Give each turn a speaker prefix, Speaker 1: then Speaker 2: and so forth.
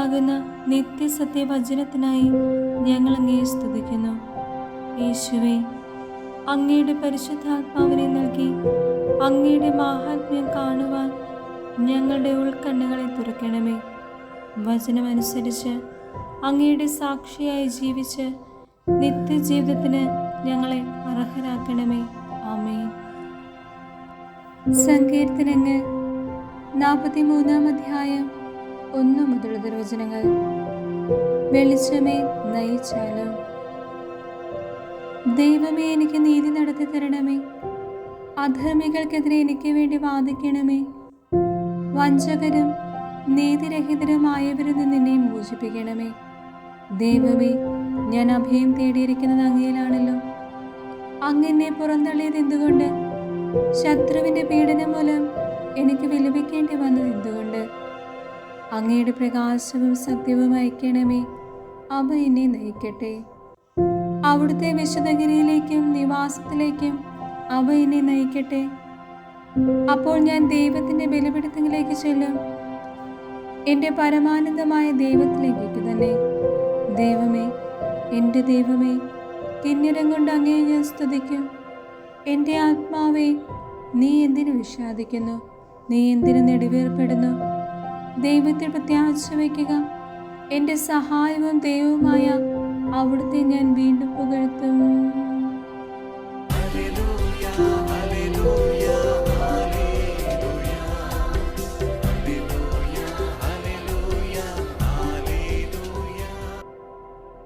Speaker 1: ജീവനാകുന്ന നിത്യസത്യവചനത്തിനായി ഞങ്ങൾ അങ്ങയെ സ്തുതിക്കുന്നു. യേശുവേ, അങ്ങയുടെ പരിശുദ്ധാത്മാവിനെ നൽകി അങ്ങയുടെ മാഹാത്മ്യം കാണുവാൻ ഞങ്ങളുടെ ഉൾക്കണ്ണുകളെ തുറക്കണമേ. വചനമനുസരിച്ച് അങ്ങയുടെ സാക്ഷിയായി ജീവിച്ച് നിത്യജീവിതത്തിന് ഞങ്ങളെ അർഹരാക്കണമേ. ആമേൻ. സങ്കീർത്തനങ്ങൾ 43 അധ്യായം 1 മുതൽ തിരുവചനങ്ങൾ. വെളിച്ചമേ നയിച്ചാലും. ദൈവമേ, എനിക്ക് നീതി നടത്തി തരണമേ. അധർമ്മികൾക്കെതിരെ എനിക്ക് വേണ്ടി വാദിക്കണമേ. വഞ്ചകരും നീതിരഹിതരുമായവരിൽ നിന്ന് എന്നെ മോചിപ്പിക്കണമേ. ദൈവമേ, ഞാൻ അഭയം തേടിയിരിക്കുന്നത് അങ്ങയിലാണല്ലോ. അങ്ങ് എന്നെ പുറന്തള്ളിയത് എന്തുകൊണ്ട്? ശത്രുവിൻ്റെ പീഡനം മൂലം എനിക്ക് വിലപിക്കേണ്ടി വന്നത് എന്തുകൊണ്ട്? അങ്ങയുടെ പ്രകാശവും സത്യവും അയക്കണമേ. അവ എന്നെ നയിക്കട്ടെ. അവിടുത്തെ വിശുദ്ധഗിരിയിലേക്കും നിവാസത്തിലേക്കും അവ എന്നെ നയിക്കട്ടെ. അപ്പോൾ ഞാൻ ദൈവത്തിൻ്റെ ബലിപീഠത്തിലേക്ക് ചെല്ലും, എൻ്റെ പരമാനന്ദമായ ദൈവത്തിലേക്ക് തന്നെ. ദൈവമേ, എൻ്റെ ദൈവമേ, കിന്നരം കൊണ്ട് അങ്ങയെ ഞാൻ സ്തുതിക്കും. എൻ്റെ ആത്മാവേ, നീ എന്തിനു വിഷാദിക്കുന്നു? നീ എന്തിനു നെടുവേർപ്പെടുന്നു? ദൈവത്തിൽ പ്രത്യാശ വയ്ക്കുക. എൻ്റെ സഹായവും ദൈവവുമായ അവിടുത്തെ ഞാൻ വീണ്ടും പുകഴ്ത്തും.